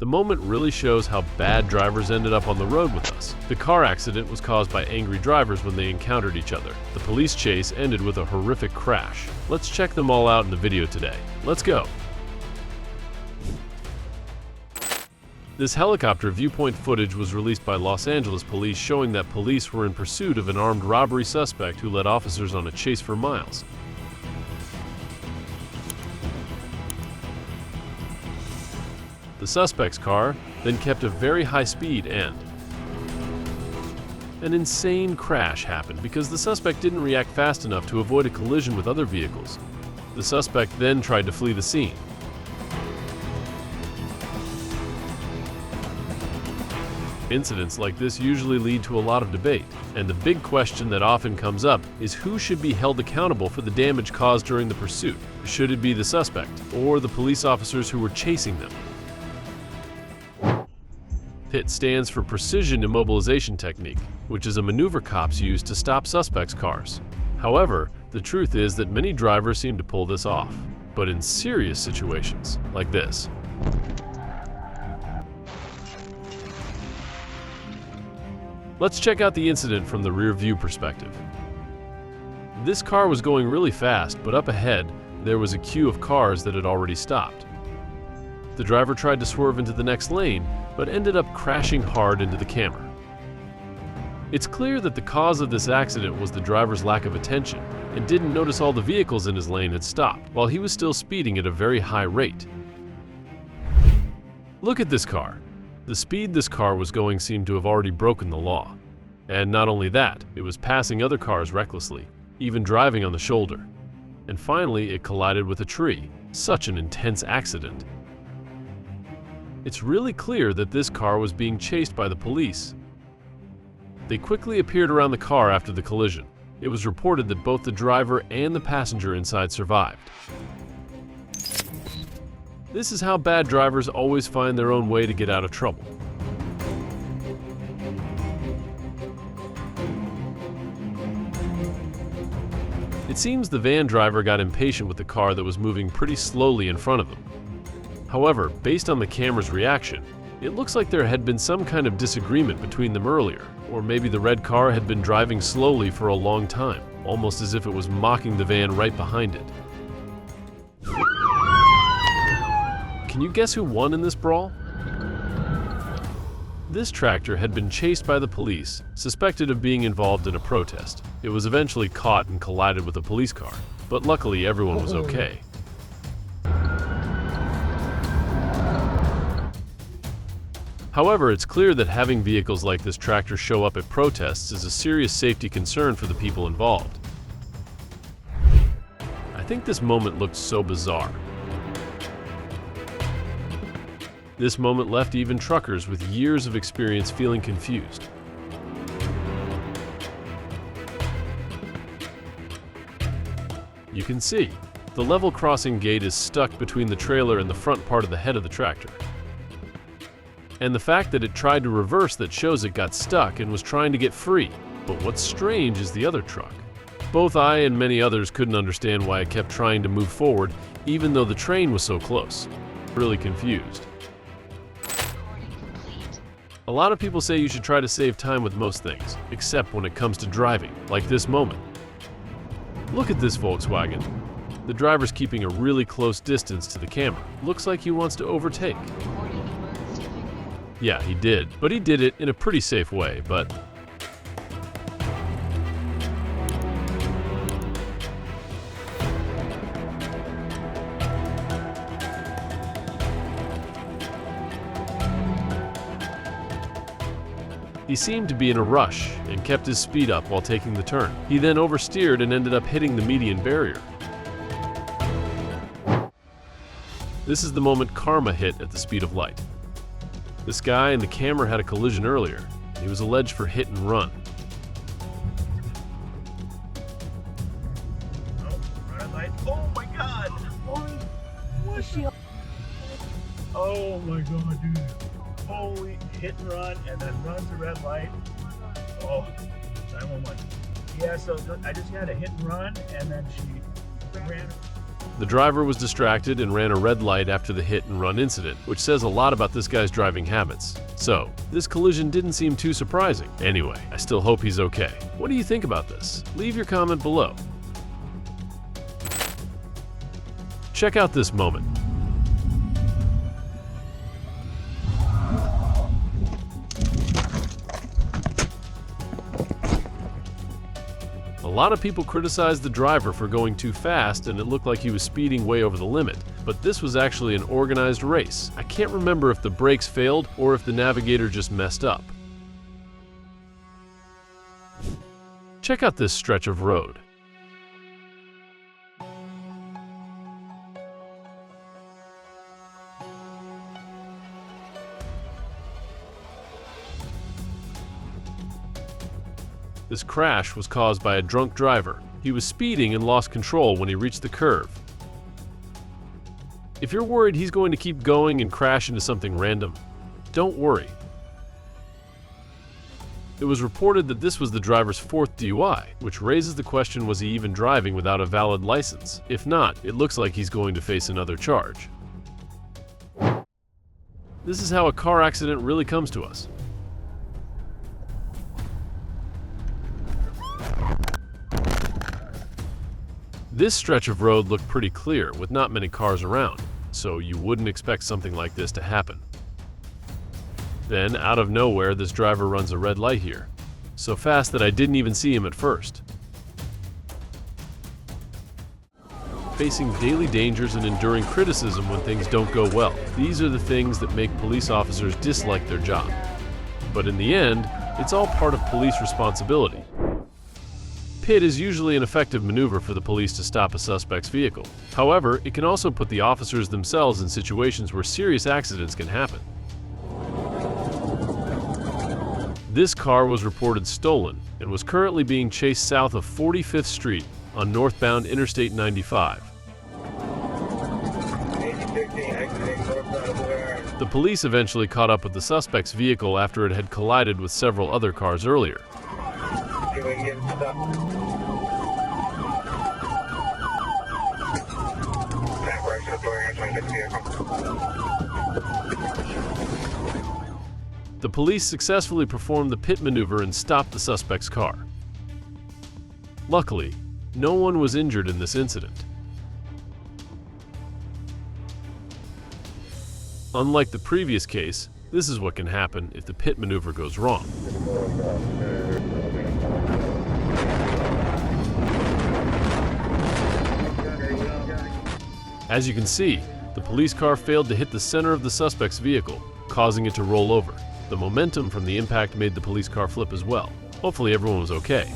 The moment really shows how bad drivers ended up on the road with us. The car accident was caused by angry drivers when they encountered each other. The police chase ended with a horrific crash. Let's check them all out in the video today. Let's go. This helicopter viewpoint footage was released by Los Angeles police, showing that police were in pursuit of an armed robbery suspect who led officers on a chase for miles. The suspect's car then kept a very high speed and an insane crash happened because the suspect didn't react fast enough to avoid a collision with other vehicles. The suspect then tried to flee the scene. Incidents like this usually lead to a lot of debate, and the big question that often comes up is who should be held accountable for the damage caused during the pursuit. Should it be the suspect or the police officers who were chasing them? PIT stands for Precision Immobilization Technique, which is a maneuver cops use to stop suspects' cars. However, the truth is that many drivers seem to pull this off, but in serious situations like this. Let's check out the incident from the rear view perspective. This car was going really fast, but up ahead, there was a queue of cars that had already stopped. The driver tried to swerve into the next lane, but ended up crashing hard into the camera. It's clear that the cause of this accident was the driver's lack of attention and didn't notice all the vehicles in his lane had stopped while he was still speeding at a very high rate. Look at this car. The speed this car was going seemed to have already broken the law. And not only that, it was passing other cars recklessly, even driving on the shoulder. And finally, it collided with a tree. Such an intense accident. It's really clear that this car was being chased by the police. They quickly appeared around the car after the collision. It was reported that both the driver and the passenger inside survived. This is how bad drivers always find their own way to get out of trouble. It seems the van driver got impatient with the car that was moving pretty slowly in front of him. However, based on the camera's reaction, it looks like there had been some kind of disagreement between them earlier, or maybe the red car had been driving slowly for a long time, almost as if it was mocking the van right behind it. Can you guess who won in this brawl? This tractor had been chased by the police, suspected of being involved in a protest. It was eventually caught and collided with a police car, but luckily everyone was okay. However, it's clear that having vehicles like this tractor show up at protests is a serious safety concern for the people involved. I think this moment looked so bizarre. This moment left even truckers with years of experience feeling confused. You can see, the level crossing gate is stuck between the trailer and the front part of the head of the tractor. And the fact that it tried to reverse that shows it got stuck and was trying to get free. But what's strange is the other truck. Both I and many others couldn't understand why it kept trying to move forward even though the train was so close. Really confused. A lot of people say you should try to save time with most things, except when it comes to driving, like this moment. Look at this Volkswagen. The driver's keeping a really close distance to the camera. Looks like he wants to overtake. Yeah, he did, but he did it in a pretty safe way, but he seemed to be in a rush and kept his speed up while taking the turn. He then oversteered and ended up hitting the median barrier. This is the moment karma hit at the speed of light. This guy and the camera had a collision earlier. He was alleged for hit and run. Oh, red light. Oh my god! Oh my god, dude. Holy hit and run, and then runs the red light. Oh, 911. Yeah, so I just had a hit and run, and then she ran. The driver was distracted and ran a red light after the hit and run incident, which says a lot about this guy's driving habits. So, this collision didn't seem too surprising. Anyway, I still hope he's okay. What do you think about this? Leave your comment below. Check out this moment. A lot of people criticized the driver for going too fast and it looked like he was speeding way over the limit, but this was actually an organized race. I can't remember if the brakes failed or if the navigator just messed up. Check out this stretch of road. This crash was caused by a drunk driver. He was speeding and lost control when he reached the curve. If you're worried he's going to keep going and crash into something random, don't worry. It was reported that this was the driver's 4th DUI, which raises the question, was he even driving without a valid license? If not, it looks like he's going to face another charge. This is how a car accident really comes to us. This stretch of road looked pretty clear with not many cars around, so you wouldn't expect something like this to happen. Then, out of nowhere, this driver runs a red light here, so fast that I didn't even see him at first. Facing daily dangers and enduring criticism when things don't go well, these are the things that make police officers dislike their job. But in the end, it's all part of police responsibility. Pit is usually an effective maneuver for the police to stop a suspect's vehicle. However, it can also put the officers themselves in situations where serious accidents can happen. This car was reported stolen and was currently being chased south of 45th Street on northbound Interstate 95. The police eventually caught up with the suspect's vehicle after it had collided with several other cars earlier. The police successfully performed the pit maneuver and stopped the suspect's car. Luckily, no one was injured in this incident. Unlike the previous case, this is what can happen if the pit maneuver goes wrong. As you can see, the police car failed to hit the center of the suspect's vehicle, causing it to roll over. The momentum from the impact made the police car flip as well. Hopefully everyone was okay.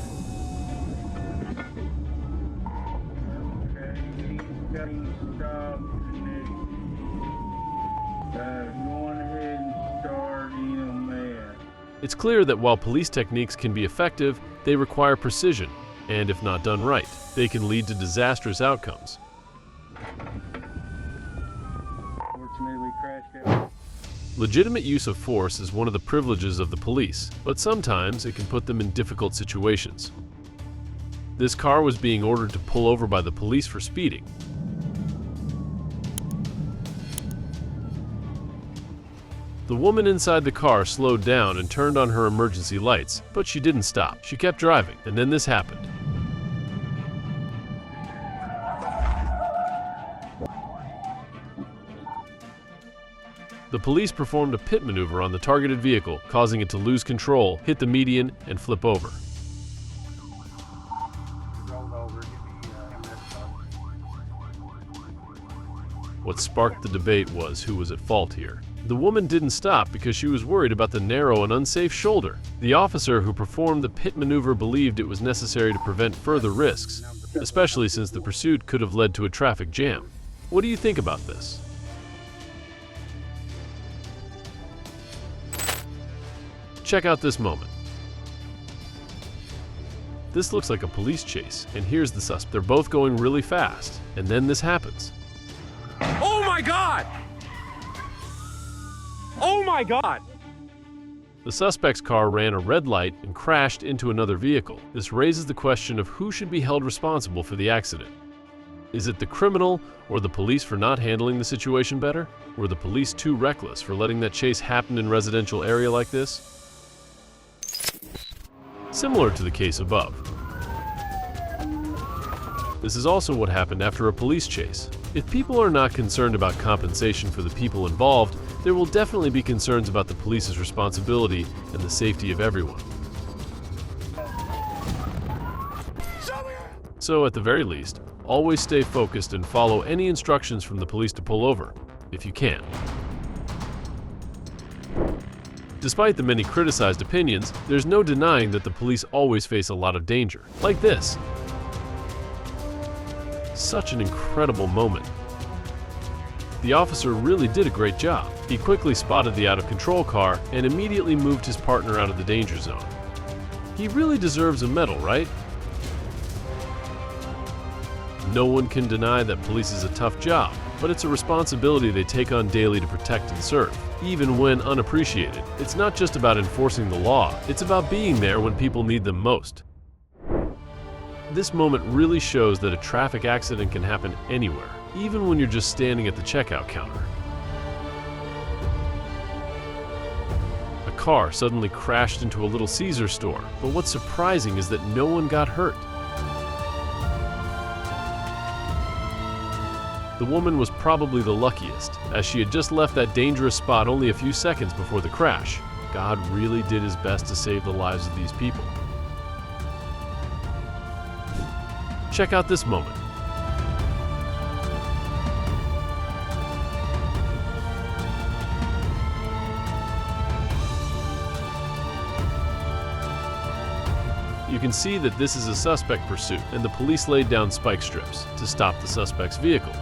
It's clear that while police techniques can be effective, they require precision, and if not done right, they can lead to disastrous outcomes. Legitimate use of force is one of the privileges of the police, but sometimes it can put them in difficult situations. This car was being ordered to pull over by the police for speeding. The woman inside the car slowed down and turned on her emergency lights, but she didn't stop. She kept driving, and then this happened. The police performed a pit maneuver on the targeted vehicle, causing it to lose control, hit the median, and flip over. What sparked the debate was who was at fault here. The woman didn't stop because she was worried about the narrow and unsafe shoulder. The officer who performed the pit maneuver believed it was necessary to prevent further risks, especially since the pursuit could have led to a traffic jam. What do you think about this? Check out this moment. This looks like a police chase, and here's the suspect. They're both going really fast, and then this happens. Oh my God! Oh my God! The suspect's car ran a red light and crashed into another vehicle. This raises the question of who should be held responsible for the accident. Is it the criminal or the police for not handling the situation better? Were the police too reckless for letting that chase happen in a residential area like this? Similar to the case above. This is also what happened after a police chase. If people are not concerned about compensation for the people involved, there will definitely be concerns about the police's responsibility and the safety of everyone. So at the very least, always stay focused and follow any instructions from the police to pull over, if you can. Despite the many criticized opinions, there's no denying that the police always face a lot of danger, like this. Such an incredible moment. The officer really did a great job. He quickly spotted the out-of-control car and immediately moved his partner out of the danger zone. He really deserves a medal, right? No one can deny that police is a tough job, but it's a responsibility they take on daily to protect and serve, even when unappreciated. It's not just about enforcing the law, it's about being there when people need them most. This moment really shows that a traffic accident can happen anywhere, even when you're just standing at the checkout counter. A car suddenly crashed into a Little Caesars store, but what's surprising is that no one got hurt. The woman was probably the luckiest, as she had just left that dangerous spot only a few seconds before the crash. God really did his best to save the lives of these people. Check out this moment. You can see that this is a suspect pursuit, and the police laid down spike strips to stop the suspect's vehicle.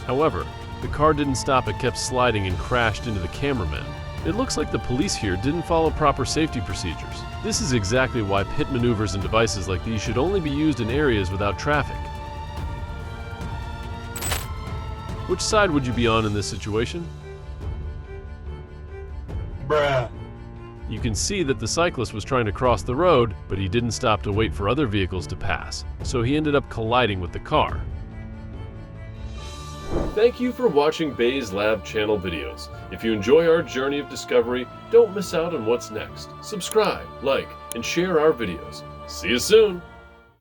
However, the car didn't stop, it kept sliding and crashed into the cameraman. It looks like the police here didn't follow proper safety procedures. This is exactly why pit maneuvers and devices like these should only be used in areas without traffic. Which side would you be on in this situation? Bruh. You can see that the cyclist was trying to cross the road, but he didn't stop to wait for other vehicles to pass, so he ended up colliding with the car. Thank you for watching BEZED LAB channel videos. If you enjoy our journey of discovery, don't miss out on what's next. Subscribe, like, and share our videos. See you soon!